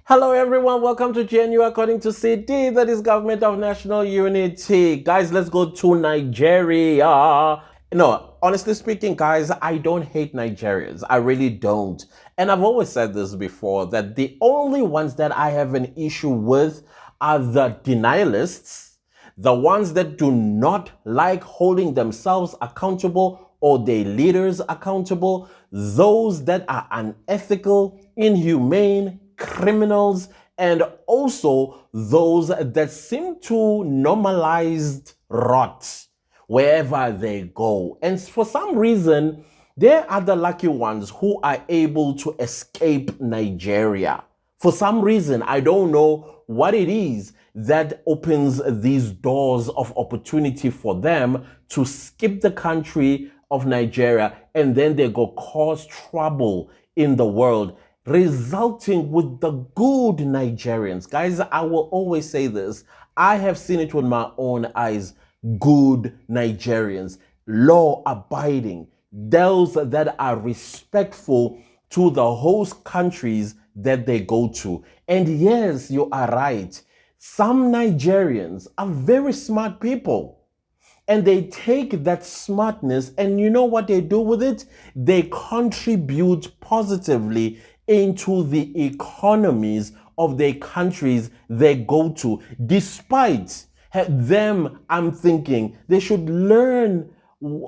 Hello everyone, welcome to GNU according to CD, that is Government of National Unity. Guys, let's go to Nigeria. No, honestly speaking, guys, I don't hate Nigerians. I really don't. And I've always said this before, that the only ones that I have an issue with are the denialists, the ones that do not like holding themselves accountable or their leaders accountable, those that are unethical, inhumane, criminals, and also those that seem to normalize rot wherever they go. And for some reason, they are the lucky ones who are able to escape Nigeria. For some reason, I don't know what it is that opens these doors of opportunity for them to skip the country of Nigeria, and then they go cause trouble in the world, resulting with the good Nigerians. Guys, I will always say this. I have seen it with my own eyes. Good Nigerians, law-abiding, those that are respectful to the host countries that they go to. And yes, you are right. Some Nigerians are very smart people. And they take that smartness, and you know what they do with it? They contribute positively into the economies of the countries they go to. Despite them, I'm thinking they should learn,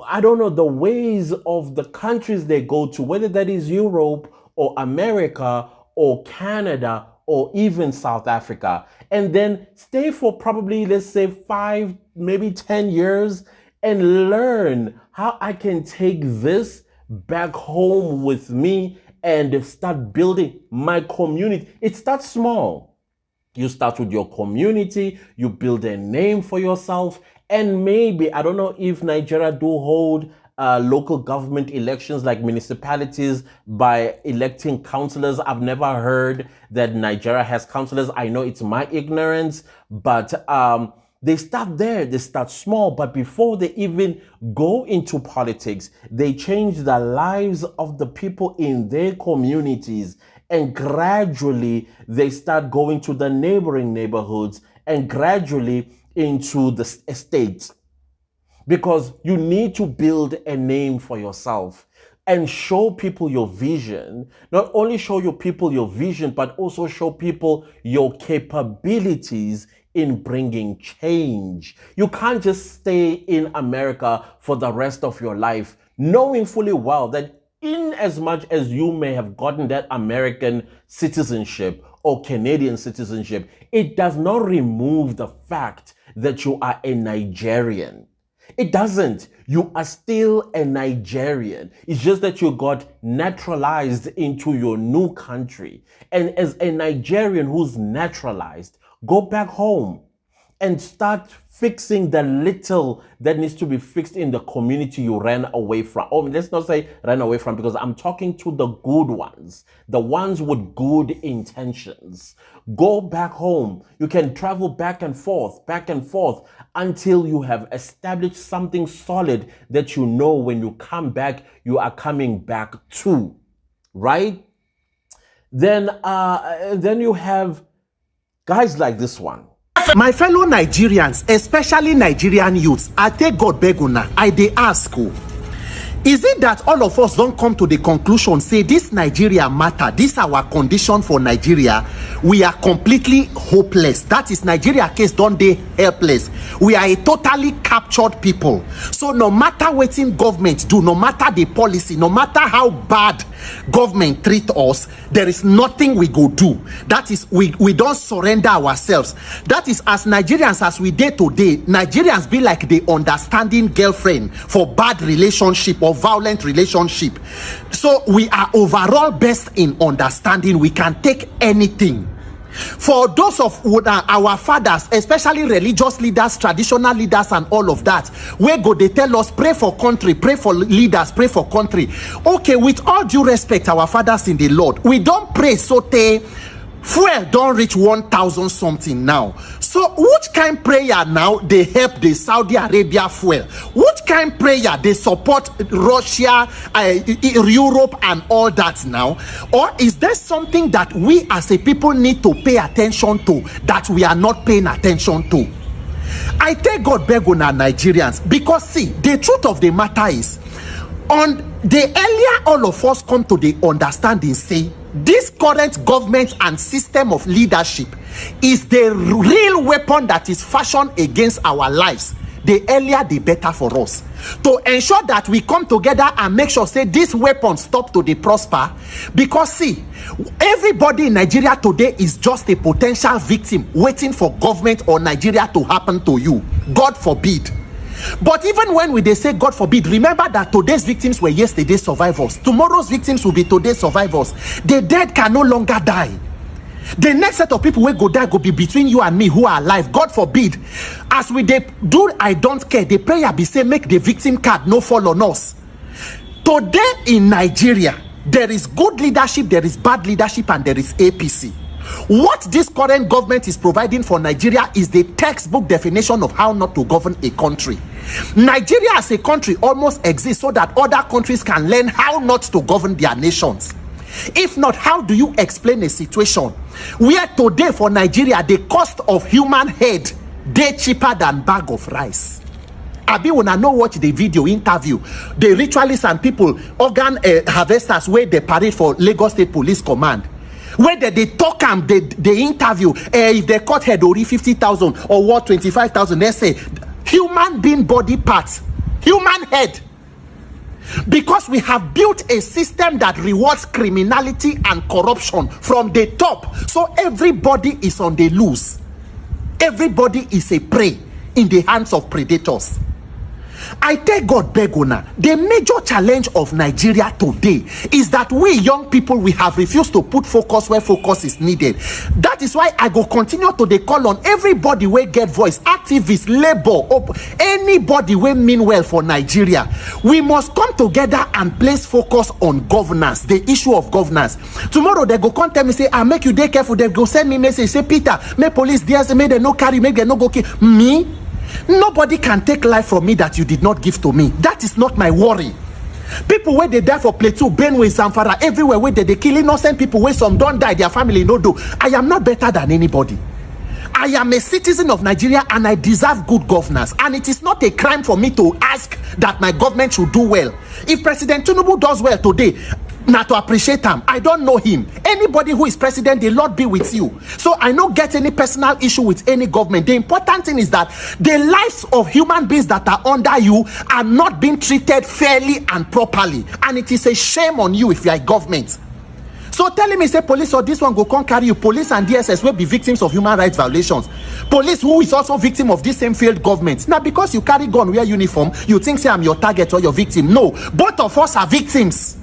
I don't know, the ways of the countries they go to, whether that is Europe or America or Canada or even South Africa, and then stay for probably, let's say, 5, maybe 10 years and learn how I can take this back home with me and start building my community. It starts small. You start with your community, you build a name for yourself, and maybe, I don't know if Nigeria do hold local government elections like municipalities by electing councillors. I've never heard that Nigeria has councillors. I know it's my ignorance, but they start there, they start small, but before they even go into politics, they change the lives of the people in their communities, and gradually they start going to the neighboring neighborhoods and gradually into the estates. Because you need to build a name for yourself and show people your vision. Not only show your people your vision, but also show people your capabilities in bringing change. You can't just stay in America for the rest of your life, knowing fully well that in as much as you may have gotten that American citizenship or Canadian citizenship, it does not remove the fact that you are a Nigerian. It doesn't. You are still a Nigerian. It's just that you got naturalized into your new country. And as a Nigerian who's naturalized, go back home and start fixing the little that needs to be fixed in the community you ran away from. Oh, let's not say ran away from, because I'm talking to the good ones, the ones with good intentions. Go back home. You can travel back and forth until you have established something solid that you know when you come back, you are coming back to, right? Then you have guys like this one. My fellow Nigerians, especially Nigerian youths, I take God beg una, I dey ask you, is it that all of us don't come to the conclusion, say this Nigeria matter, this our condition for Nigeria, we are completely hopeless. That is, Nigeria case don't dey helpless. We are a totally captured people. So no matter what in government do, no matter the policy, no matter how bad government treat us, there is nothing we go do. That is, we don't surrender ourselves. That is, as Nigerians, as we day to day, Nigerians be like the understanding girlfriend for bad relationship or violent relationship. So we are overall best in understanding. We can take anything. For those of our fathers, especially religious leaders, traditional leaders, and all of that, where go they tell us, pray for country, pray for leaders, pray for country. Okay, with all due respect, our fathers in the Lord, we don't pray so they fuel don't reach 1,000 something now. So which kind prayer now they help the Saudi Arabia fuel? Which kind prayer they support Russia, Europe and all that now? Or is there something that we as a people need to pay attention to that we are not paying attention to? I thank God beg on our Nigerians, because see, the truth of the matter is, on the earlier all of us come to the understanding, say this current government and system of leadership is the real weapon that is fashioned against our lives. The earlier the better for us, to ensure that we come together and make sure say this weapon stop to the prosper. Because see, everybody in Nigeria today is just a potential victim waiting for government or Nigeria to happen to you. God forbid. But even when they say God forbid, remember that today's victims were yesterday's survivors. Tomorrow's victims will be today's survivors. The dead can no longer die. The next set of people will go die, go be between you and me who are alive. God forbid. As we do I don't care, the prayer be say make the victim card no fall on us. Today in Nigeria, there is good leadership, there is bad leadership, and there is APC. What this current government is providing for Nigeria is the textbook definition of how not to govern a country. Nigeria as a country almost exists so that other countries can learn how not to govern their nations. If not, how do you explain a situation where today for Nigeria the cost of human head dey cheaper than bag of rice? Abi una no watch the video interview the ritualists and people, organ harvesters, where they parade for Lagos State Police Command, where they talk and they interview, if they cut head only 50,000 or what 25,000, they say human being body parts, human head. Because we have built a system that rewards criminality and corruption from the top, so everybody is on the loose. Everybody is a prey in the hands of predators. I thank God beg una, the major challenge of Nigeria today is that we young people, we have refused to put focus where focus is needed. That is why I go continue to call on everybody wey get voice, activists, labor, anybody wey mean well for Nigeria. We must come together and place focus on governance, the issue of governance. Tomorrow they go come tell me say, I make you dey careful. They go send me message say, Peter, make police there, say make they no carry, make they no go kill me. Nobody can take life from me that you did not give to me. That is not my worry. People where they die for Plateau, Benue, Zamfara, everywhere where they kill innocent people, where some don't die, their family no do. I am not better than anybody. I am a citizen of Nigeria and I deserve good governance. And it is not a crime for me to ask that my government should do well. If President Tinubu does well today, now to appreciate him. I don't know him. Anybody who is president, the Lord be with you. So I don't get any personal issue with any government. The important thing is that the lives of human beings that are under you are not being treated fairly and properly. And it is a shame on you if you are a government. So telling me say police or this one go come carry you, police and DSS will be victims of human rights violations. Police who is also victim of this same failed government. Now because you carry gun, wear uniform, you think say I'm your target or your victim. No, both of us are victims.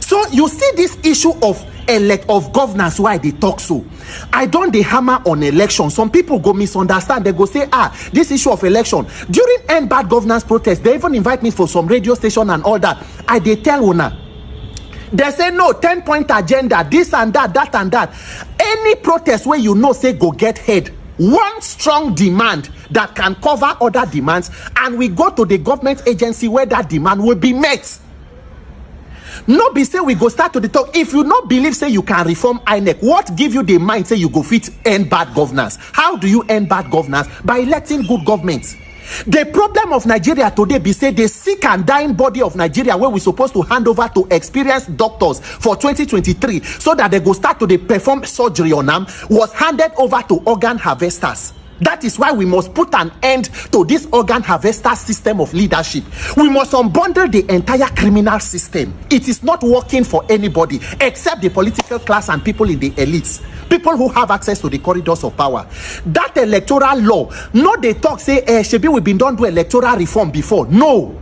So you see this issue of governance, why they talk so. I don't they hammer on election. Some people go misunderstand. They go say, this issue of election. During end bad governance protest, they even invite me for some radio station and all that. They tell una. They say no, 10-point agenda, this and that, that and that. Any protest where you know say go get head. One strong demand that can cover other demands, and we go to the government agency where that demand will be met. No be say we go start to the talk. If you not believe say you can reform INEC, what give you the mind say you go fit end bad governance? How do you end bad governance? By electing good government. The problem of Nigeria today be say the sick and dying body of Nigeria, where we supposed to hand over to experienced doctors for 2023 so that they go start to perform surgery on them, was handed over to organ harvesters. That is why we must put an end to this organ harvester system of leadership. We must unbundle the entire criminal system. It is not working for anybody except the political class and people in the elites. People who have access to the corridors of power. That electoral law, no they talk say, Shebi we've been done to electoral reform before. No.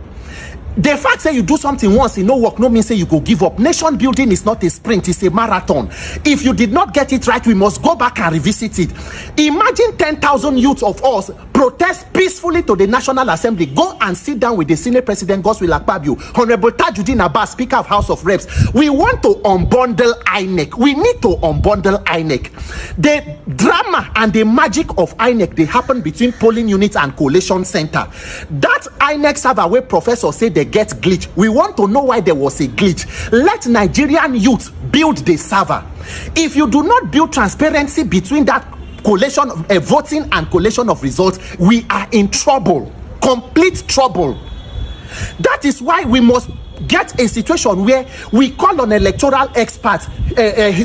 The fact that you do something once, it no work, no means say you go give up. Nation building is not a sprint, it's a marathon. If you did not get it right, we must go back and revisit it. Imagine 10,000 youths of us protest peacefully to the National Assembly. Go and sit down with the Senate President Godswill Akpabio, Honorable Tajuddin Abbas, Speaker of House of Reps. We want to unbundle INEC. We need to unbundle INEC. The drama and the magic of INEC, they happen between polling units and collation center. That INEC server where professors say they get glitch. We want to know why there was a glitch. Let Nigerian youth build the server. If you do not build transparency between that collation of voting and collation of results, we are in trouble, complete trouble. That is why we must get a situation where we call on electoral experts,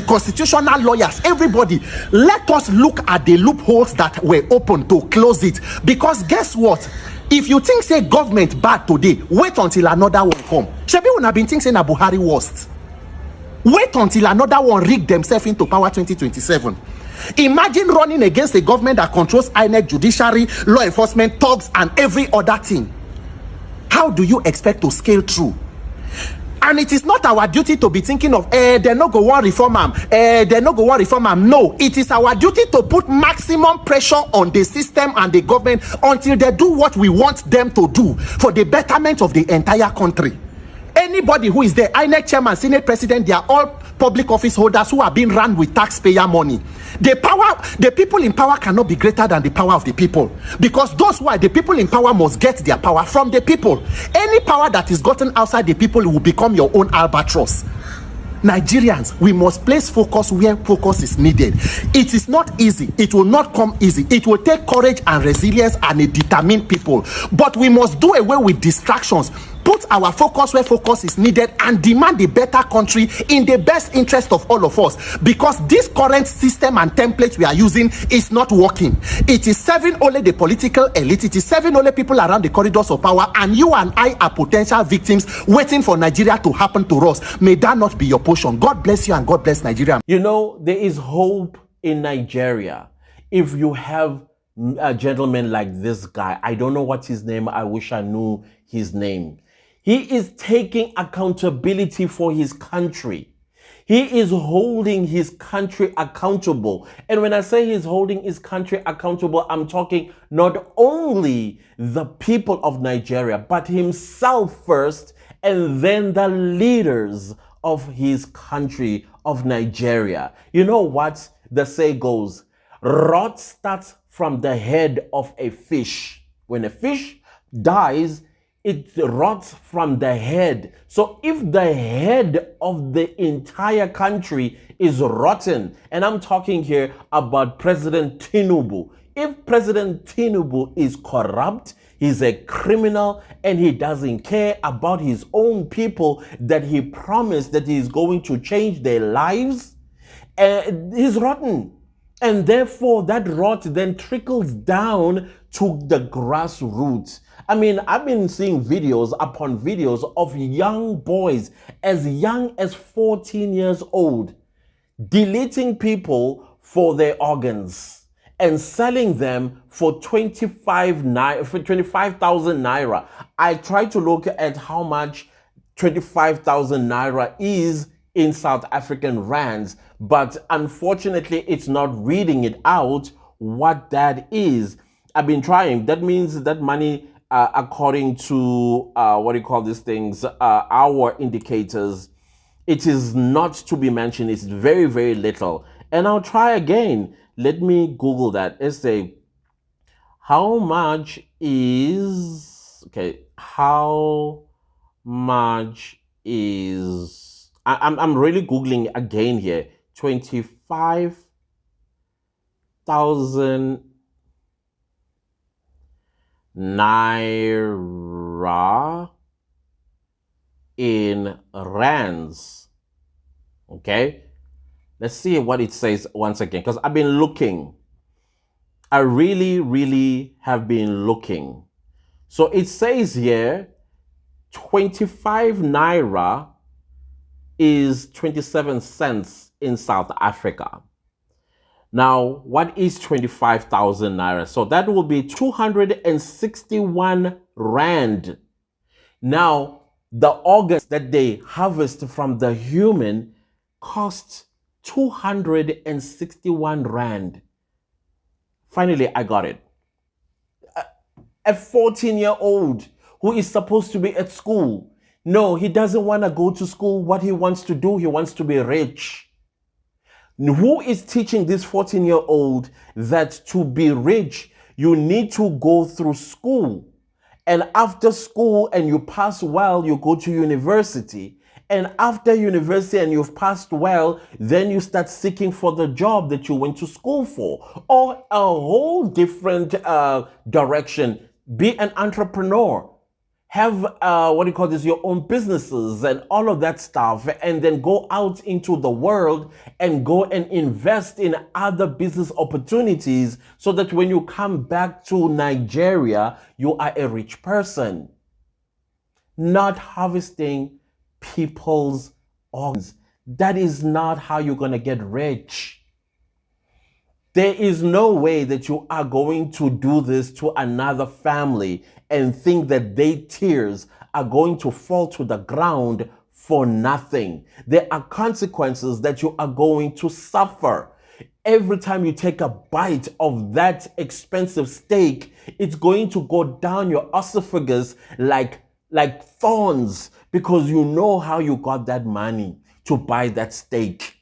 constitutional lawyers, everybody. Let us look at the loopholes that were open to close it. Because guess what? If you think say government bad today, wait until another one come. Shebi una been think say na Buhari worst. Wait until another one rig themselves into power 2027. Imagine running against a government that controls INEC, judiciary, law enforcement, thugs, and every other thing. How do you expect to scale through? And it is not our duty to be thinking of, they're not going to reform them. They're not going to reform them. No, it is our duty to put maximum pressure on the system and the government until they do what we want them to do for the betterment of the entire country. Anybody who is there, INEC chairman, Senate president, they are all public office holders who are being run with taxpayer money. The people in power cannot be greater than the power of the people, because those who are the people in power must get their power from the people. Any power that is gotten outside the people will become your own albatross. Nigerians, we must place focus where focus is needed. It is not easy. It will not come easy. It will take courage and resilience and a determined people. But we must do away with distractions. Put our focus where focus is needed and demand a better country in the best interest of all of us. Because this current system and template we are using is not working. It is serving only the political elite. It is serving only people around the corridors of power. And you and I are potential victims waiting for Nigeria to happen to us. May that not be your portion. God bless you and God bless Nigeria. You know, there is hope in Nigeria. If you have a gentleman like this guy, I don't know what's his name. I wish I knew his name. He is taking accountability for his country. He is holding his country accountable. And when I say he's holding his country accountable, I'm talking not only the people of Nigeria, but himself first, and then the leaders of his country of Nigeria. You know what the say goes? Rot starts from the head of a fish. When a fish dies, it rots from the head. So if the head of the entire country is rotten, and I'm talking here about President Tinubu, if President Tinubu is corrupt, he's a criminal, and he doesn't care about his own people that he promised that he's going to change their lives, he's rotten. And therefore, that rot then trickles down to the grassroots. I mean, I've been seeing videos upon videos of young boys as young as 14 years old deleting people for their organs and selling them for 25,000 naira. I tried to look at how much 25,000 naira is in South African rands, but unfortunately, it's not reading it out what that is. I've been trying. That means that money, according to what do you call these things, our indicators, it is not to be mentioned. It's very, very little. And I'll try again. Let me Google that. Let's say, how much is, okay, how much is, I'm really Googling again here, 25,000 naira in rands. Okay, let's see what it says once again, because I've been looking. I really have been looking. So it says here 25 naira is 27 cents in South Africa. Now, what is 25,000 naira? So that will be 261 rand. Now, the organs that they harvest from the human cost 261 rand. Finally, I got it. A 14-year-old who is supposed to be at school. No, he doesn't want to go to school. What he wants to do, he wants to be rich. Who is teaching this 14-year-old that to be rich, you need to go through school? And after school and you pass well, you go to university. And after university and you've passed well, then you start seeking for the job that you went to school for. Or a whole different direction. Be an entrepreneur. Have, your own businesses and all of that stuff. And then go out into the world and go and invest in other business opportunities so that when you come back to Nigeria, you are a rich person. Not harvesting people's organs. That is not how you're going to get rich. There is no way that you are going to do this to another family and think that their tears are going to fall to the ground for nothing. There are consequences that you are going to suffer. Every time you take a bite of that expensive steak, it's going to go down your esophagus like thorns, because you know how you got that money to buy that steak.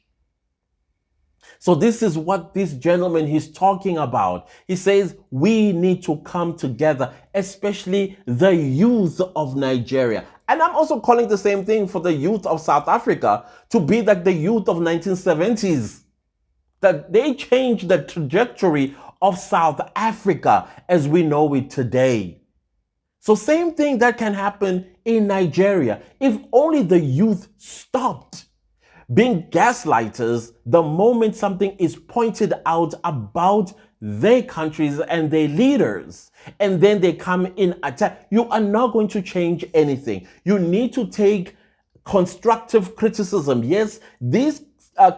So this is what this gentleman he's talking about. He says we need to come together, especially the youth of Nigeria. And I'm also calling the same thing for the youth of South Africa, to be like the youth of 1970s. That they changed the trajectory of South Africa as we know it today. So same thing that can happen in Nigeria. If only the youth stopped being gaslighters the moment something is pointed out about their countries and their leaders, and then they come in attack, you are not going to change anything. You need to take constructive criticism. Yes, this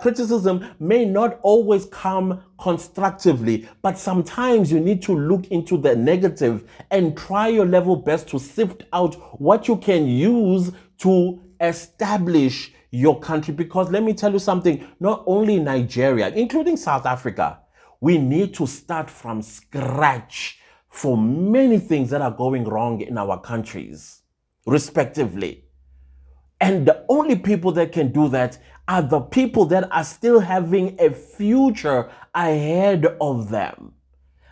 criticism may not always come constructively, but sometimes you need to look into the negative and try your level best to sift out what you can use to establish your country. Because let me tell you something, not only Nigeria, including South Africa, we need to start from scratch for many things that are going wrong in our countries, respectively. And the only people that can do that are the people that are still having a future ahead of them.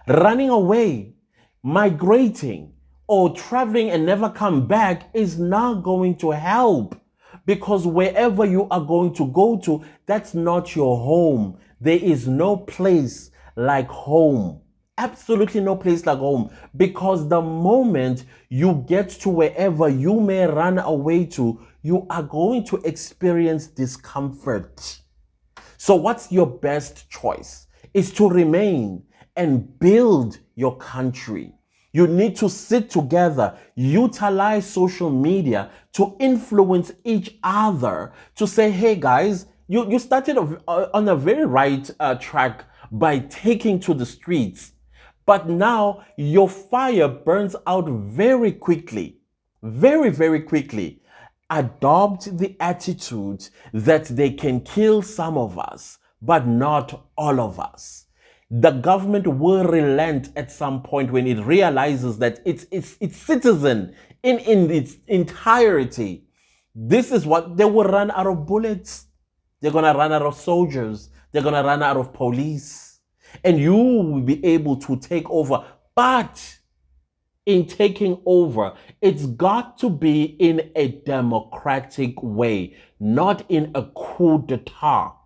Running away, migrating, or traveling and never come back is not going to help, because wherever you are going to go to, that's not your home. There is no place like home. Absolutely no place like home, because the moment you get to wherever you may run away to, you are going to experience discomfort. So what's your best choice? Is to remain and build your country. You need to sit together, utilize social media to influence each other, to say, hey guys, you started on a very right track by taking to the streets. But now your fire burns out very quickly, very, very quickly. Adopt the attitude that they can kill some of us, but not all of us. The government will relent at some point when it realizes that its citizen in its entirety, this is what they will run out of bullets. They're going to run out of soldiers. They're going to run out of police. And you will be able to take over. But in taking over, it's got to be in a democratic way, not in a coup d'etat.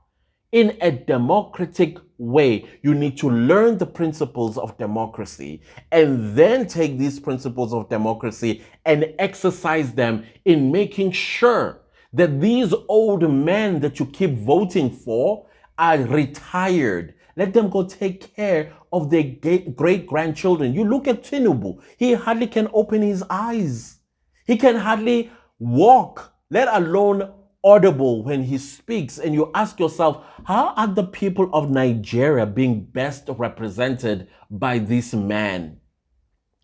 In a democratic way, you need to learn the principles of democracy and then take these principles of democracy and exercise them in making sure that these old men that you keep voting for are retired. Let them go take care of their great-grandchildren. You look at Tinubu. He hardly can open his eyes. He can hardly walk, let alone audible when he speaks. And you ask yourself, how are the people of Nigeria being best represented by this man?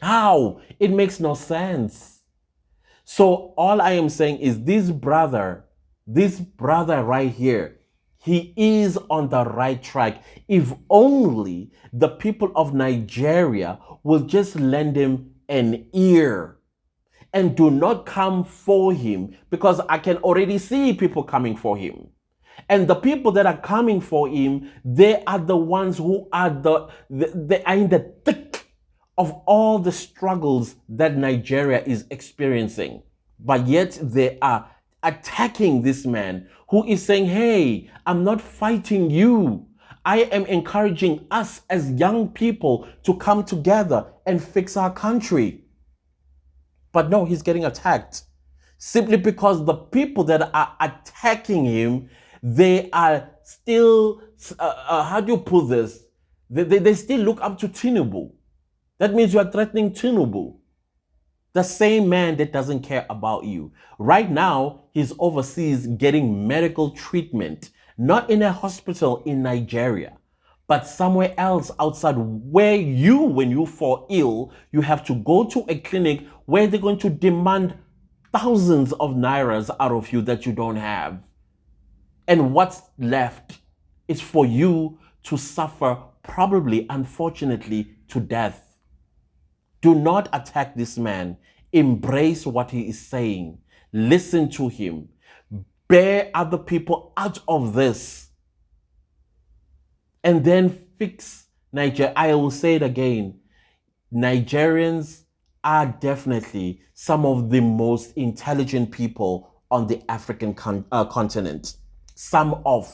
How? It makes no sense. So all I am saying is this brother right here, he is on the right track. If only the people of Nigeria will just lend him an ear and do not come for him, because I can already see people coming for him. And the people that are coming for him, they are the ones who are they are in the thick of all the struggles that Nigeria is experiencing. But yet they are attacking this man who is saying, hey, I'm not fighting you. I am encouraging us as young people to come together and fix our country. But no, he's getting attacked simply because the people that are attacking him, they are still, how do you put this? They still look up to Tinubu. That means you are threatening Tinubu, the same man that doesn't care about you. Right now, he's overseas getting medical treatment, not in a hospital in Nigeria, but somewhere else outside where you, when you fall ill, you have to go to a clinic where they're going to demand thousands of nairas out of you that you don't have. And what's left is for you to suffer, probably, unfortunately, to death. Do not attack this man. Embrace what he is saying. Listen to him. Bear other people out of this. And then fix Nigeria. I will say it again. Nigerians are definitely some of the most intelligent people on the African continent. Some of.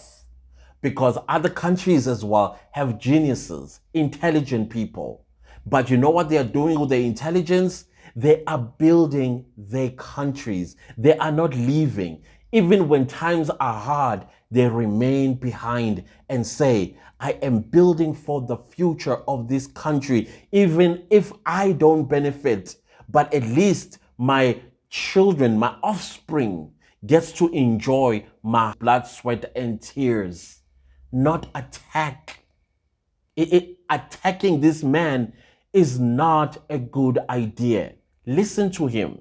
Because other countries as well have geniuses, intelligent people. But you know what they are doing with their intelligence? They are building their countries. They are not leaving. Even when times are hard, they remain behind and say, I am building for the future of this country, even if I don't benefit, but at least my children, my offspring, gets to enjoy my blood, sweat, and tears. Not attack. Attacking this man is not a good idea. Listen to him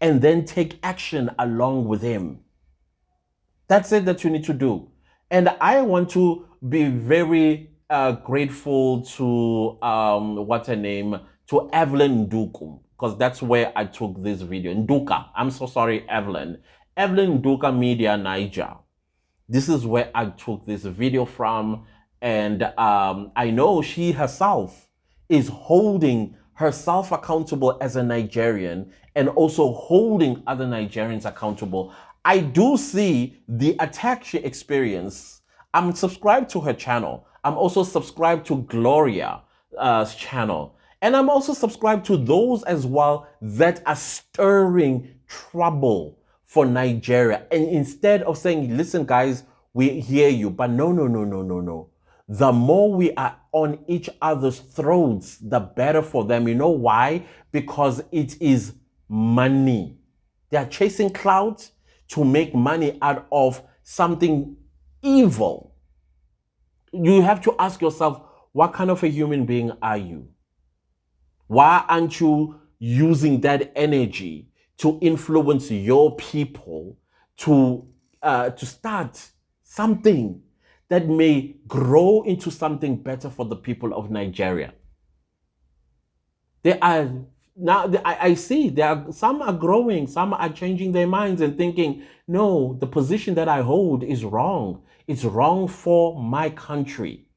and then take action along with him. That's it that you need to do. And I want to be very grateful to, what's her name, to Evelyn Nduku, because that's where I took this video. Nduka, I'm so sorry, Evelyn. Evelyn Nduka Media Niger. This is where I took this video from. And I know she herself is holding herself accountable as a Nigerian and also holding other Nigerians accountable. I do see the attack she experienced. I'm subscribed to her channel. I'm also subscribed to Gloria's channel. And I'm also subscribed to those as well that are stirring trouble for Nigeria. And instead of saying, listen, guys, we hear you, but no. The more we are on each other's throats, the better for them. You know why? Because it is money. They are chasing clout to make money out of something evil. You have to ask yourself, what kind of a human being are you? Why aren't you using that energy to influence your people to start something that may grow into something better for the people of Nigeria? They are now, I see some are growing, some are changing their minds and thinking, no, the position that I hold is wrong. It's wrong for my country.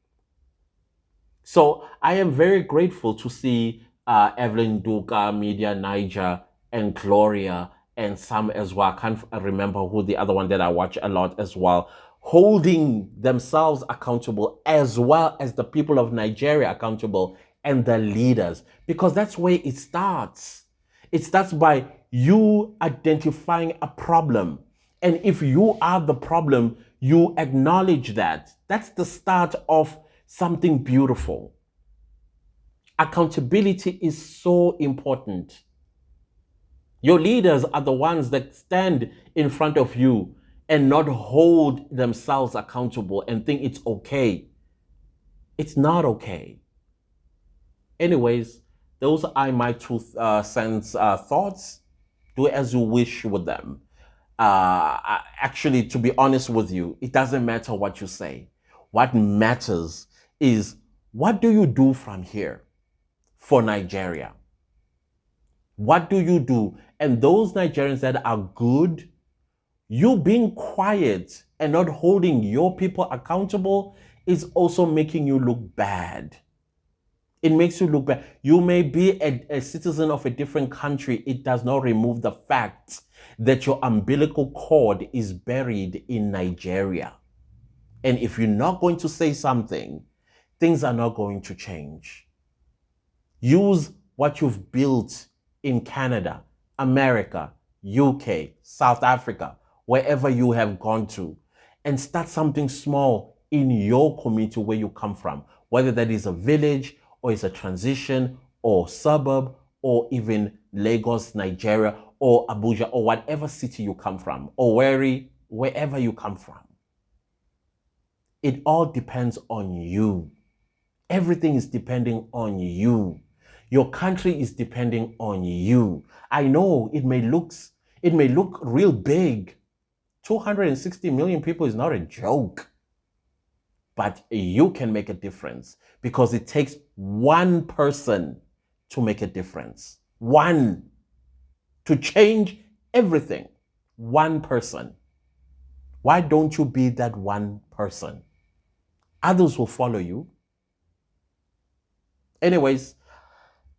So I am very grateful to see Evelyn Duka, Media Niger, and Gloria, and some as well. I can't remember who the other one that I watch a lot as well, holding themselves accountable as well as the people of Nigeria accountable and the leaders, because that's where it starts. It starts by you identifying a problem. And if you are the problem, you acknowledge that. That's the start of something beautiful. Accountability is so important. Your leaders are the ones that stand in front of you and not hold themselves accountable and think it's okay. It's not okay. Anyways, those are my 2 cents thoughts. Do as you wish with them. Actually, to be honest with you, it doesn't matter what you say. What matters is, what do you do from here for Nigeria? What do you do? And those Nigerians that are good, you being quiet and not holding your people accountable is also making you look bad. It makes you look bad. You may be a citizen of a different country. It does not remove the fact that your umbilical cord is buried in Nigeria. And if you're not going to say something, things are not going to change. Use what you've built in Canada, America, UK, South Africa, wherever you have gone to, and start something small in your community where you come from, whether that is a village or it's a transition or suburb or even Lagos, Nigeria, or Abuja, or whatever city you come from, or wherever you come from. It all depends on you. Everything is depending on you. Your country is depending on you. I know it may look real big. 260 million people is not a joke. But you can make a difference because it takes one person to make a difference. One to change everything. One person. Why don't you be that one person? Others will follow you. Anyways,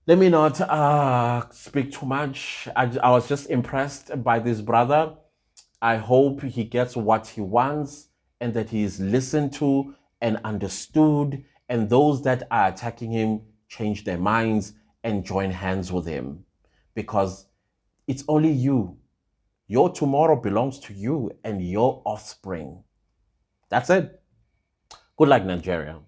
let me not speak too much. I was just impressed by this brother. I hope he gets what he wants and that he is listened to and understood, and those that are attacking him change their minds and join hands with him, because it's only you. Your tomorrow belongs to you and your offspring. That's it. Good luck, Nigeria.